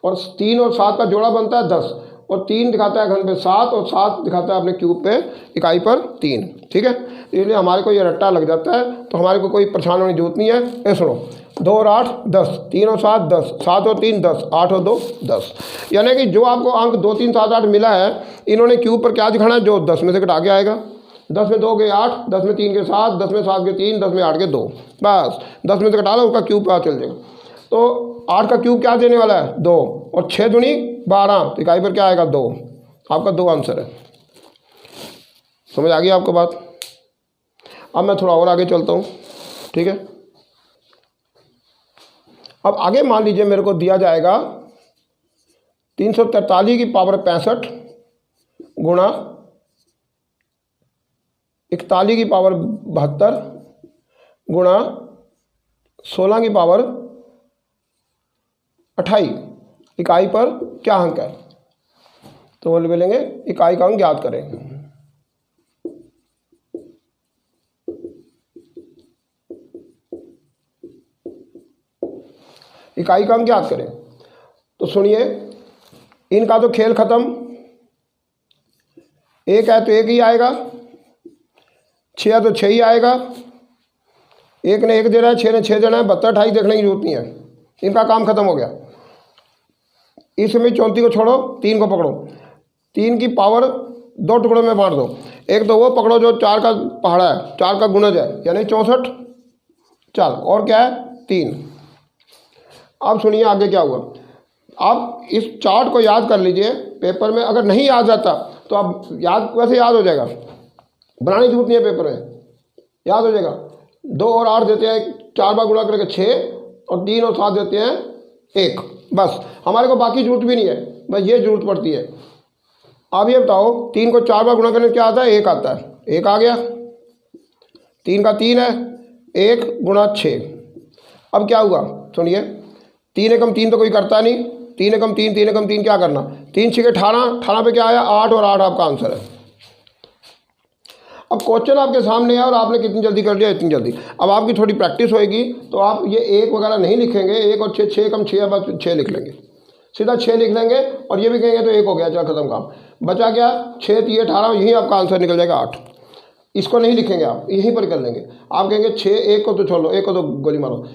और 3 और 7 का जोड़ा बनता है 10, और 3 दिखाता है घन पे 7 और 7 दिखाता है अपने क्यूब पे इकाई पर 3, ठीक है। इसलिए हमारे को ये रट्टा लग जाता है, तो हमारे को कोई परेशान होने की जरूरत नहीं है। ये सुनो, 2 और 8 10, 3 और 7 10, 7 और 3 10, 8 और 2 10। यानी कि जो आपको अंक 2 3 7 8 मिला है, इन्होंने क्यूब पर क्या दिखाना है? जो 10 में से घटा के आएगा। 10 में 2 के 8, 10 में 3 के 7, 10 में 7 के 3, 10 में 8 के 2, बस 10 में से घटा लो, उसका क्यूब पता चल जाएगा। तो 8 का क्यूब क्या देने वाला है? 2, और 6 दूनी 12, तो इकाई पर क्या आएगा? 2। आपका 2 आंसर है। समझ आ गई आपको बात? अब मैं थोड़ा और आगे चलता हूँ, ठीक है। अब आगे मान लीजिए मेरे को दिया जाएगा 343 की पावर 65 गुणा 41 की पावर 72 गुणा 16 की पावर 28 इकाई पर क्या अंक है? तो वो बोलेंगे इकाई का अंक ज्ञात करें। इकाई का अंक ज्ञात करें। तो सुनिए, इनका तो खेल खत्म। 1 है तो 1 ही आएगा, 6 है तो 6 ही आएगा। 1 ने 1 देना है, 6 ने 6 देना है, 72 28 देखने की जरूरत नहीं है, इनका काम खत्म हो गया। इसमें 34 को छोड़ो, 3 को पकड़ो, 3 की पावर 2 टुकड़ों में बांट दो। एक तो वो पकड़ो जो 4 का पहाड़ा है, 4 का गुणज है, यानी 64। चल, और क्या है? 3। अब सुनिए आगे क्या हुआ। आप इस चार्ट को याद कर लीजिए पेपर में, अगर नहीं याद रहता तो आप याद वैसे याद हो जाएगा, बनाने की जरूरत नहीं है, पेपर में याद हो जाएगा। 2 और 8 देते हैं 4 बार गुणा करके 6, और 3 और 7 देते हैं 1, बस हमारे को बाकी जरूरत भी नहीं है, बस ये जरूरत पड़ती है। अब ये बताओ 3 को 4 बार गुणा करने क्या आता है? 1 आता है, 1 आ गया। 3 का 3 है, 1 गुणा 6। अब क्या हुआ सुनिए, 3 एकम 3 तो कोई करता नहीं, 3 एकम 3, 3 एकम 3 क्या करना, 3 6 18, 18 पे क्या आया 8 और 8 आपका आंसर है। अब क्वेश्चन आपके सामने है और आपने कितनी जल्दी कर लिया, इतनी जल्दी। अब आपकी थोड़ी प्रैक्टिस होएगी तो आप ये 1 वगैरह नहीं लिखेंगे, 1 और 6, 6 कम 6 अब 6 लिख लेंगे, सीधा 6 लिख लेंगे और ये भी कहेंगे तो 1 हो गया, चल खत्म काम। बचा क्या, 6 3 18, यहीं आपका आंसर निकल जाएगा 8। इसको नहीं लिखेंगे आप, यहीं पर कर लेंगे। आप कहेंगे 6, 1 को तो छोड़ लो, 1 को तो गोली मारो,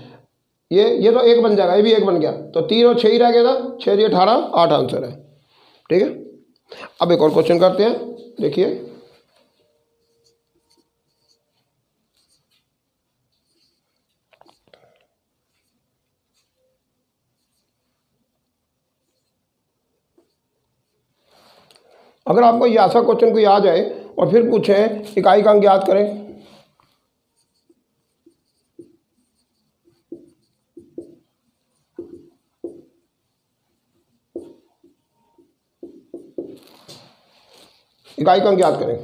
ये तो 1 बन जाएगा, ये भी 1 बन गया, तो 3 और 6 ही रह गया था, 6 3 18, 8 आंसर है। ठीक है, अब एक और क्वेश्चन करते हैं, देखिए। अगर आपको ये ऐसा क्वेश्चन कोई आ जाए और फिर पूछें इकाई का अंक याद करें, इकाई का अंक याद करें।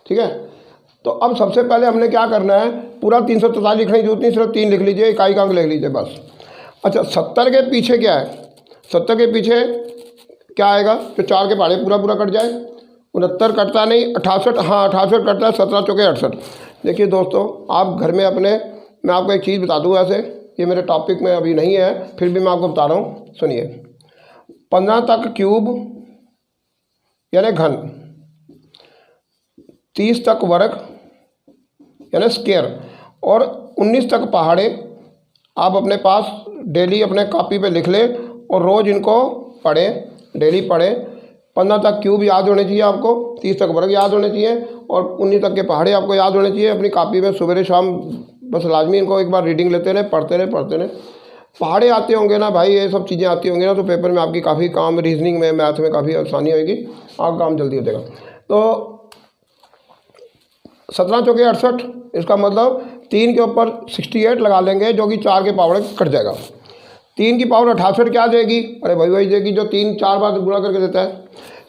ठीक है, तो अब सबसे पहले हमने क्या करना है, पूरा 343 लिखने की जरूरत नहीं, सिर्फ 3 लिख लीजिए, इकाई का अंक लिख लीजिए बस। अच्छा, 70 के पीछे क्या है, 70 के पीछे क्या आएगा, जो 4 के पहाड़े पूरा पूरा कट जाए, 69 कटता नहीं, 68, हाँ 68 कटता है, 17 चौके 68। देखिए दोस्तों, आप घर में अपने, मैं आपको एक चीज़ बता दूँ, ऐसे ये मेरे टॉपिक में अभी नहीं है, फिर भी मैं आपको बता रहा हूँ, सुनिए। 15 तक क्यूब यानी घन, 30 तक वर्ग यानी स्क्वायर, और 19 तक पहाड़े आप अपने पास डेली अपने कॉपी पे लिख लें और रोज़ इनको पढ़ें, डेली पढ़ें। 15 तक क्यूब याद होने चाहिए आपको, 30 तक वर्ग याद होने चाहिए और 19 तक के पहाड़े आपको याद होने चाहिए। अपनी कॉपी में सुबह शाम बस लाजमी इनको एक बार रीडिंग लेते रहें, पढ़ते रहें। पहाड़े आते होंगे ना भाई, ये सब चीज़ें आती होंगी ना, तो पेपर में आपकी काफ़ी काम, रीजनिंग में, मैथ में काफ़ी आसानी होगी, आपका काम जल्दी हो जाएगा। तो 17 चौके 68, इसका मतलब 3 के ऊपर 68 लगा लेंगे, जो कि 4 के पावर कट जाएगा। 3 की पावर 68 क्या देगी, अरे भाई वही देगी जो 3 4 बार गुणा करके देता है,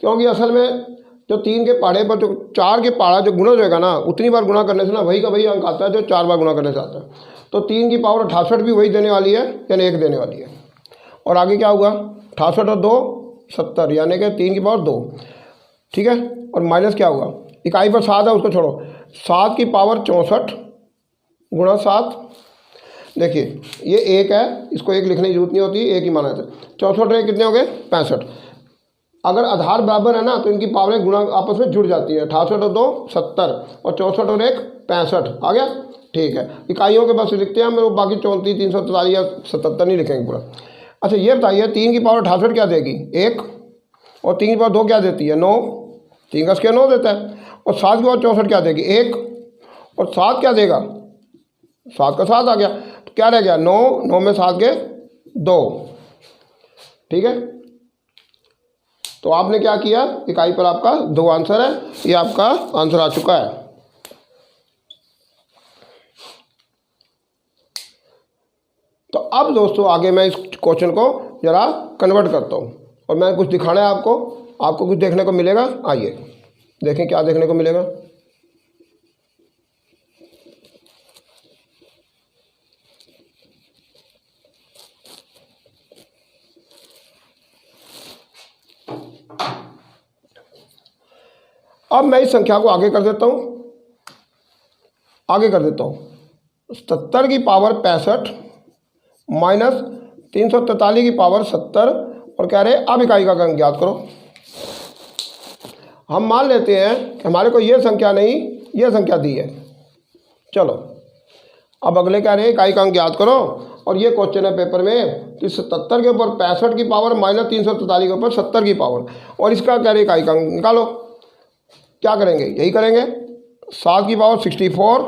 क्योंकि असल में जो 3 के पहाड़े पर जो 4 के पहाड़ा जो गुणा होगा ना, उतनी बार गुणा करने से ना वही का वही अंक आता है जो 4 बार गुणा करने से आता है। तो 3 की पावर 68 भी वही देने वाली है, यानी 1 देने वाली है। और आगे क्या होगा, 68 और 2 70, यानी कि 3 की पावर 2। ठीक है, और माइनस क्या होगा, इकाई पर 7 है, उसको छोड़ो, 7 की पावर 64 गुणा 7। देखिए ये 1 है, इसको 1 लिखने की जरूरत नहीं होती, 1 ही माना जाता है। 64 कितने हो गए, 65। अगर आधार बराबर है ना तो इनकी पावरें गुणा आपस में जुड़ जाती है। 68 और 2 70 और 64 और 1 65 आ गया। ठीक है, इकाइयों के बस लिखते हैं हम, वो बाकी 34 343 या 77 नहीं लिखेंगे पूरा। अच्छा ये बताइए, 3 की पावर 68 क्या देगी, 1, और 3 की पावर 2 क्या देती है, 9, 3 का स्क्वायर 9 देता है, और 7 की पावर 64 क्या देगी, 1, और 7 क्या देगा, 7 का 7 आ गया, तो क्या रह गया, 9, 9 में 7 के 2। ठीक है, तो आपने क्या किया, इकाई पर आपका 2 आंसर है, ये आपका आंसर आ चुका है। तो अब दोस्तों आगे मैं इस क्वेश्चन को जरा कन्वर्ट करता हूँ और मैं कुछ दिखाना है आपको, आपको कुछ देखने को मिलेगा। आइए देखें क्या देखने को मिलेगा। अब मैं इस संख्या को आगे कर देता हूँ, 70 की पावर 65 माइनस 343 की पावर 70, और कह रहे हैं अब इकाई का अंक ज्ञात करो। हम मान लेते हैं कि हमारे को ये संख्या नहीं, ये संख्या दी है। चलो अब अगले कह रहे हैं इकाई का अंक ज्ञात करो, और ये क्वेश्चन है पेपर में कि 77 के ऊपर 65 की पावर माइनस 343 के ऊपर 70 की पावर, और इसका कह रहे इकाई का अंक निकालो। क्या करेंगे, यही करेंगे, 7 की पावर 64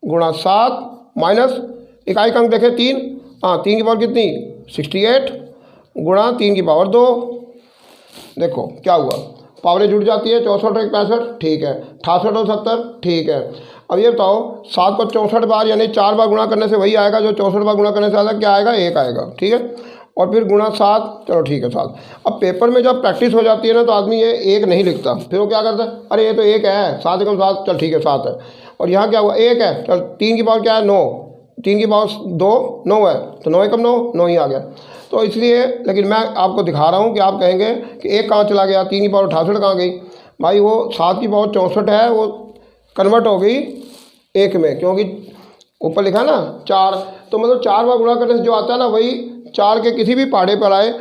गुणा 7 माइनस इकाई का अंक देखें 3, हाँ 3 की पावर कितनी 68 गुणा 3 की पावर 2। देखो क्या हुआ, पावरें जुड़ जाती है, 64 और 65, ठीक है, 68 और 70, ठीक है। अब ये बताओ 7 को 64 बार यानी 4 बार गुणा करने से वही आएगा जो 64 बार गुणा करने से आएगा, क्या आएगा, 1 आएगा। ठीक है, और फिर गुणा 7, चलो ठीक है 7। अब पेपर में जब प्रैक्टिस हो जाती है ना तो आदमी ये 1 नहीं लिखता, फिर वो क्या करता है, अरे ये तो 1 है, 7 एकम 7, चल ठीक है 7 है। और यहाँ क्या हुआ, 1 है, चल 3 की पावर क्या है 9, 3 की पावर 2 9 है, तो 9 एकम 9 9 ही आ गया। तो इसलिए, लेकिन मैं आपको दिखा रहा हूँ कि आप कहेंगे कि एक कहाँ चला गया, 3 की पावर 68 कहाँ गई। भाई वो 7 की पावर 64 है, वो कन्वर्ट हो गई 1 में, क्योंकि ऊपर लिखा ना 4, तो मतलब 4 बार गुणा करने से जो आता है ना, वही 4 के किसी भी पहाड़े पर आए,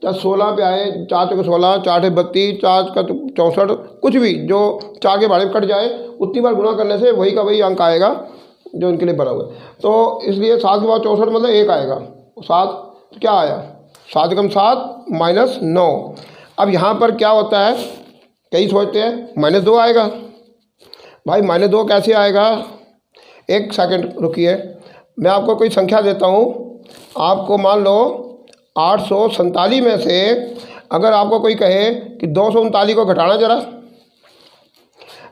चाहे 16 पे आए, 4 चौके 16, 4 अठे 32, 4 का 64, कुछ भी जो 4 के पहाड़े पर कट जाए, उतनी बार गुणा करने से वही का वही अंक आएगा जो उनके लिए बना हुआ है। तो इसलिए 7 की पावर 64 मतलब 1 आएगा, 7 तो क्या आया, 7 एकम 7 माइनस 9। अब यहाँ पर क्या होता है, कई सोचते हैं -2 आएगा। भाई -2 कैसे आएगा, एक सेकंड रुकिए, मैं आपको कोई संख्या देता हूँ। आपको मान लो 847 में से अगर आपको कोई कहे कि 239 को घटाना जरा,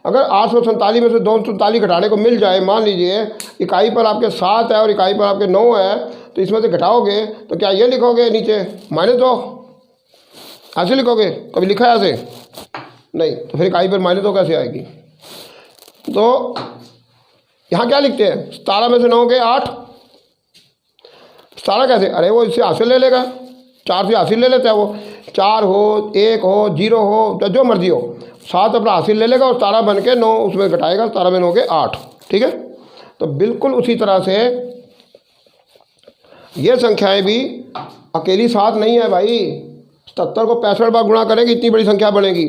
अगर 847 में से 239 घटाने को मिल जाए, मान लीजिए इकाई पर आपके 7 है और इकाई पर आपके 9 है, तो इसमें से घटाओगे तो क्या ये लिखोगे नीचे -2, ऐसे लिखोगे, कभी लिखा है ऐसे नहीं, तो फिर इकाई पर -2 कैसे आएगी। तो यहाँ क्या लिखते हैं, 17 में से 9 के 8, 17 कैसे, अरे वो इससे हासिल ले लेगा, 4 से हासिल ले लेता है वो, 4 हो 1 हो 0 हो जो मर्जी हो, 7 अपना हासिल ले लेगा और 17 बन के 9 उसमें घटाएगा, 17 में 9 के 8, ठीक है। तो बिल्कुल उसी तरह से ये संख्याएं भी अकेली 7 नहीं है भाई, 77 को 65 बार गुणा करेंगे इतनी बड़ी संख्या बनेगी,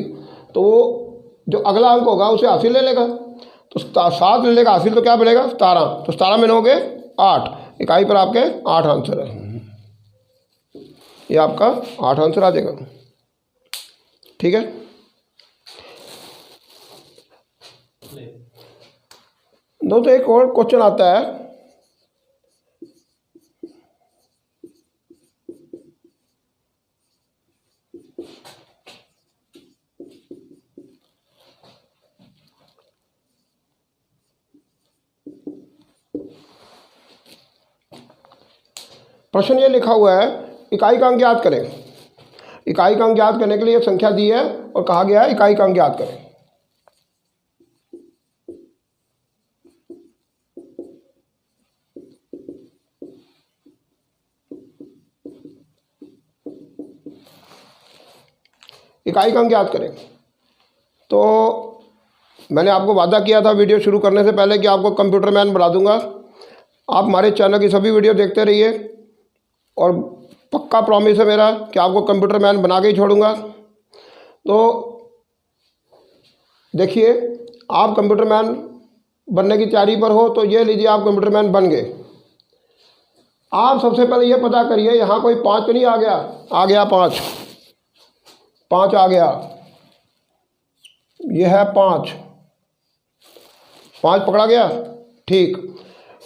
तो वो जो अगला अंक होगा उसे हासिल ले लेगा, तो 7 ले लेगा हासिल, तो क्या बनेगा 17, तो 17 में 9 के 8, इकाई पर आपके 8 आंसर है, ये आपका 8 आंसर आ जाएगा, ठीक है। तो एक और क्वेश्चन आता है, प्रश्न ये लिखा हुआ है, इकाई का अंक ज्ञात करें। इकाई का अंक ज्ञात करने के लिए संख्या दी है और कहा गया है इकाई का अंक ज्ञात करें। इकाई का अंक ज्ञात करें। तो मैंने आपको वादा किया था वीडियो शुरू करने से पहले कि आपको कंप्यूटर मैन बना दूंगा। आप हमारे चैनल की सभी वीडियो देखते रहिए और पक्का प्रॉमिस है मेरा कि आपको कंप्यूटर मैन बना के ही छोड़ूंगा। तो देखिए, आप कंप्यूटर मैन बनने की तैयारी पर हो, तो ये लीजिए आप कंप्यूटर मैन बन गए। आप सबसे पहले ये पता करिए यहाँ कोई 5 तो नहीं आ गया। आ गया 5, 5 आ गया, ये है 5, 5 पकड़ा गया, ठीक।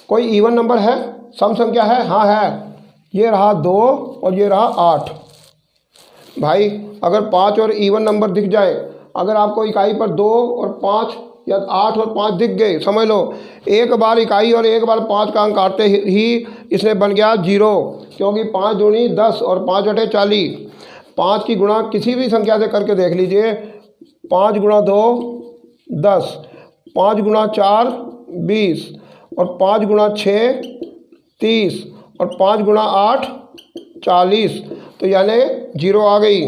कोई इवन नंबर है, सम संख्या है, हाँ है, ये रहा 2 और ये रहा 8। भाई अगर 5 और इवन नंबर दिख जाए, अगर आपको इकाई पर 2 और 5 या 8 और 5 दिख गए, समझ लो एक बार इकाई और एक बार 5 का अंक काटते ही इसमें बन गया 0, क्योंकि 5 दूनी 10 और 5 अठे 40। 5 की गुणा किसी भी संख्या से करके देख लीजिए, 5 गुणा 2 10, 5 गुणा 4 20 और 5 गुणा 6 30 और 5 गुणा 8 40, तो यानी 0 आ गई।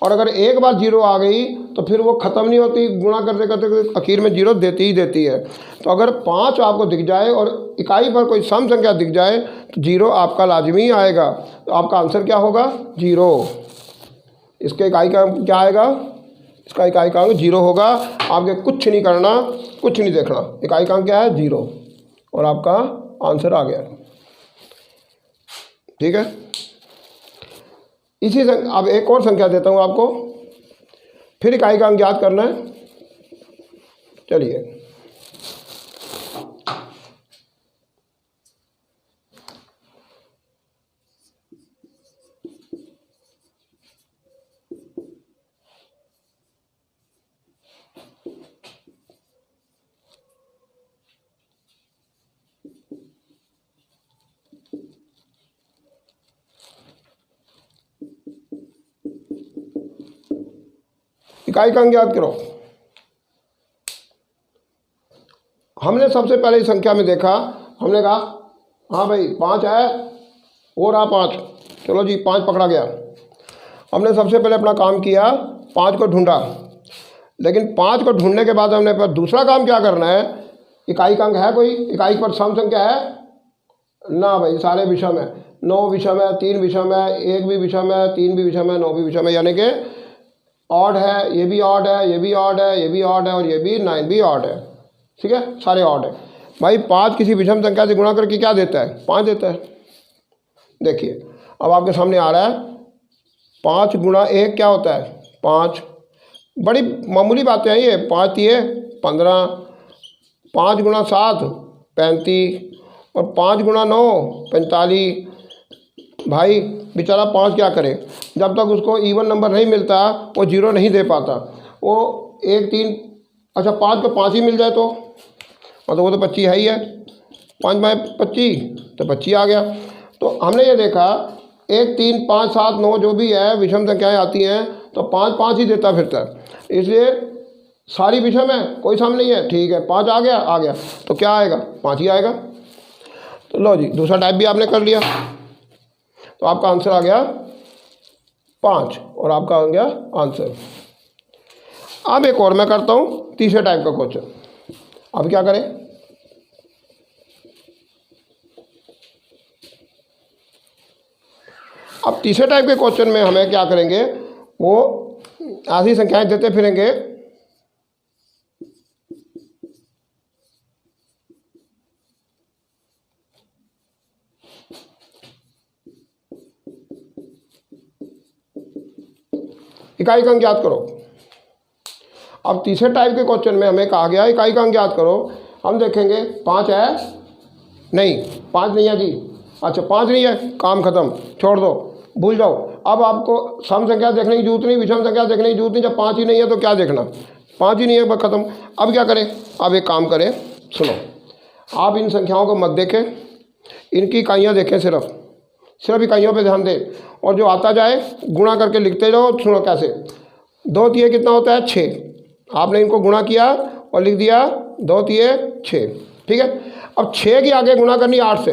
और अगर एक बार 0 आ गई तो फिर वो ख़त्म नहीं होती, गुणा करते करते आखिर में 0 देती ही देती है। तो अगर 5 आपको दिख जाए और इकाई पर कोई सम संख्या दिख जाए तो 0 आपका लाजमी आएगा। तो आपका आंसर क्या होगा 0। इसके इकाई का क्या आएगा, इसका इकाई का अंक 0 होगा। आपके कुछ नहीं करना, कुछ नहीं देखना, इकाई का अंक क्या है 0 और आपका आंसर आ गया, ठीक है। इसी अब एक और संख्या देता हूँ आपको, फिर इकाई का अंक ज्ञात करना है। चलिए, इकाई का अंक ज्ञात करो। हमने सबसे पहले इस संख्या में देखा, हमने कहा हाँ भाई 5 है और रहा 5। चलो जी 5 पकड़ा गया। हमने सबसे पहले अपना काम किया, 5 को ढूंढा, लेकिन 5 को ढूंढने के बाद हमने पर दूसरा काम क्या करना है, इकाई का अंक है कोई, इकाई पर सम संख्या है ना भाई, सारे विषम है, 9 विषम है, 3 विषम है, 1 भी विषम है, 3 भी विषम है, 9 भी विषम है, यानी कि ऑड है, ये भी ऑड है, ये भी ऑड है, ये भी ऑड है और ये भी 9 भी ऑड है। ठीक है, सारे ऑड है भाई। 5 किसी विषम संख्या से गुणा करके क्या देता है, 5 देता है। देखिए अब आपके सामने आ रहा है 5 गुणा 1 क्या होता है, 5। बड़ी मामूली बातें हैं ये, 5 दिए 15, 5 गुणा 7 35 और 5 गुणा 9 45। भाई बेचारा 5 क्या करे, जब तक उसको इवन नंबर नहीं मिलता वो जीरो नहीं दे पाता। वो 1 3 अच्छा 5 को 5 ही मिल जाए तो मतलब वो तो 25 है ही है, 5 में 25 तो 25 आ गया। तो हमने ये देखा 1 3 5 7 9 जो भी है विषम संख्याएँ आती हैं तो 5 5 ही देता फिरता है, इसलिए सारी विषम है, कोई सम नहीं है। ठीक है 5 आ गया तो क्या आएगा, 5 ही आएगा। तो लो जी दूसरा टाइप भी आपने कर लिया, तो आपका आंसर आ गया 5 और आपका आ गया आंसर। अब एक और मैं करता हूँ तीसरे टाइप का क्वेश्चन। अब क्या करें, अब तीसरे टाइप के क्वेश्चन में हमें क्या करेंगे, वो ऐसी संख्याएं देते फिरेंगे इकाई का अंक ज्ञात करो। अब तीसरे टाइप के क्वेश्चन में हमें कहा गया इकाई का अंक ज्ञात करो। हम देखेंगे 5 है, नहीं 5 नहीं है जी, अच्छा 5 नहीं है, काम खत्म, छोड़ दो, भूल जाओ। अब आपको सम संख्या देखने की जरूरत नहीं, विषम संख्या देखने की जरूरत नहीं, जब 5 ही नहीं है तो क्या देखना, 5 ही नहीं है बस खत्म। अब क्या करें, अब एक काम करें, सुनो, आप इन संख्याओं को मत देखें, इनकी इकाइयाँ देखें, सिर्फ इकाइयों पे ध्यान दें और जो आता जाए गुणा करके लिखते जाओ। सुनो कैसे, 2 तिये कितना होता है 6, आपने इनको गुणा किया और लिख दिया 2 तिये 6। ठीक है, अब 6 की आगे गुणा करनी 8 से।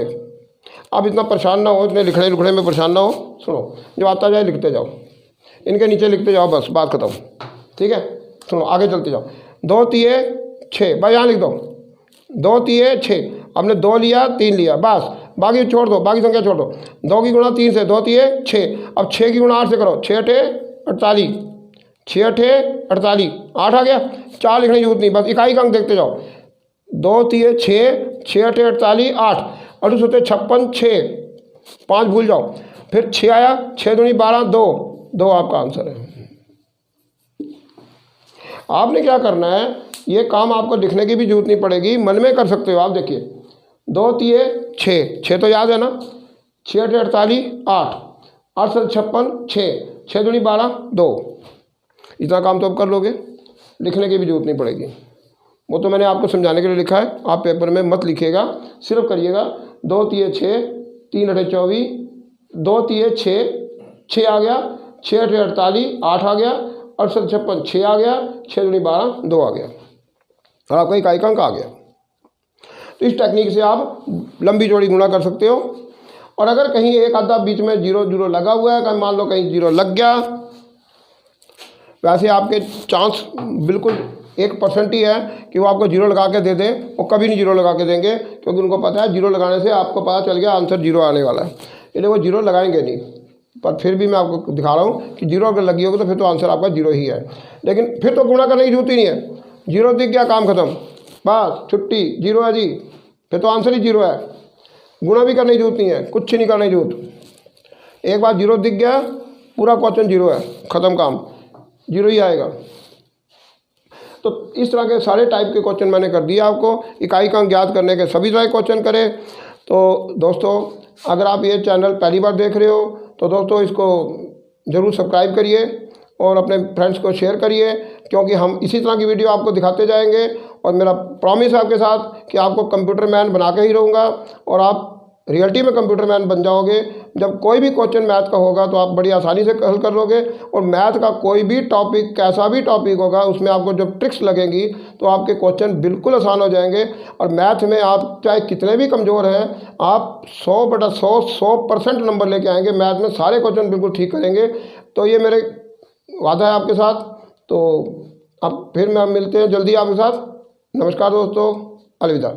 अब इतना परेशान ना हो, इतने लिखने लिखने में परेशान ना हो, सुनो जो आता जाए लिखते जाओ, इनके नीचे लिखते जाओ, बस बात खत्म। ठीक है, सुनो आगे चलते जाओ। 2 तिये 6, भाई यहाँ लिख दो, 2 तिये 6, हमने 2 लिया 3 लिया, बस बाकी छोड़ दो, बाकी संख्या छोड़ दो। 2 की गुणा 3 से, 2 तिये 6, अब 6 की गुणा 8 से करो, 6 8 48, 6 8 48, 8 आ गया। 4 लिखने की जरूरत नहीं, बस इकाई का अंक देखते जाओ। 2 तिये 6, 6 8 48, 8 8 होते 56, 6 5 भूल जाओ, फिर 6 आया, 6 दूनी 12, 2 आपका आंसर है। आपने क्या करना है, ये काम आपको लिखने की भी जरूरत नहीं पड़ेगी, मन में कर सकते हो आप। देखिए 2 तिये 6 तो याद है ना, 6 8 48, 8 8 7 56, 6 दूनी 12, 2, इतना काम तो आप कर लोगे, लिखने की भी जरूरत नहीं पड़ेगी। वो तो मैंने आपको समझाने के लिए लिखा है, आप पेपर में मत लिखिएगा, सिर्फ करिएगा। 2 तिये 6, 3 8 24, 2 तिये 6 आ गया, 6 8 48, 8 आ गया, 8 7 56, 6 आ गया, 6 दूनी 12, 2 आ गया और आपका इकाई का अंक आ गया। तो इस टेक्निक से आप लंबी जोड़ी गुणा कर सकते हो। और अगर कहीं एक आधा बीच में 0 0 लगा हुआ है, कहीं मान लो कहीं 0 लग गया, वैसे आपके चांस बिल्कुल 1% ही है कि वो आपको 0 लगा के दे दें। वो कभी नहीं 0 लगा के देंगे, क्योंकि उनको पता है 0 लगाने से आपको पता चल गया आंसर 0 आने वाला है, इसलिए वो 0 लगाएंगे नहीं। पर फिर भी मैं आपको दिखा रहा हूँ कि 0 अगर लगी होगी तो फिर तो आंसर आपका 0 ही है। लेकिन फिर तो गुणा करने की जरूरत ही नहीं है, 0 दिख गया काम खत्म, बस छुट्टी, 0 है जी, फिर तो आंसर ही 0 है। गुणा भी करने की जरूरत नहीं है, कुछ नहीं करने की जरूरत। एक बार 0 दिख गया, पूरा क्वेश्चन 0 है, ख़त्म काम, 0 ही आएगा। तो इस तरह के सारे टाइप के क्वेश्चन मैंने कर दिया आपको। इकाई का अंक ज्ञात करने के सभी तरह के क्वेश्चन करें। तो दोस्तों अगर आप ये चैनल पहली बार देख रहे हो तो दोस्तों इसको ज़रूर सब्सक्राइब करिए और अपने फ्रेंड्स को शेयर करिए, क्योंकि हम इसी तरह की वीडियो आपको दिखाते जाएंगे। और मेरा प्रॉमिस है आपके साथ कि आपको कंप्यूटर मैन बना के ही रहूँगा और आप रियलिटी में कंप्यूटर मैन बन जाओगे। जब कोई भी क्वेश्चन मैथ का होगा तो आप बड़ी आसानी से हल कर लोगे, और मैथ का कोई भी टॉपिक, कैसा भी टॉपिक होगा, उसमें आपको जब ट्रिक्स लगेंगी तो आपके क्वेश्चन बिल्कुल आसान हो जाएंगे। और मैथ में आप चाहे कितने भी कमज़ोर हैं, आप 100/100 100% नंबर लेके आएंगे। मैथ में सारे क्वेश्चन बिल्कुल ठीक करेंगे। तो ये मेरे वादा है आपके साथ। तो अब फिर मैं मिलते हैं जल्दी आपके साथ। नमस्कार दोस्तों, अलविदा।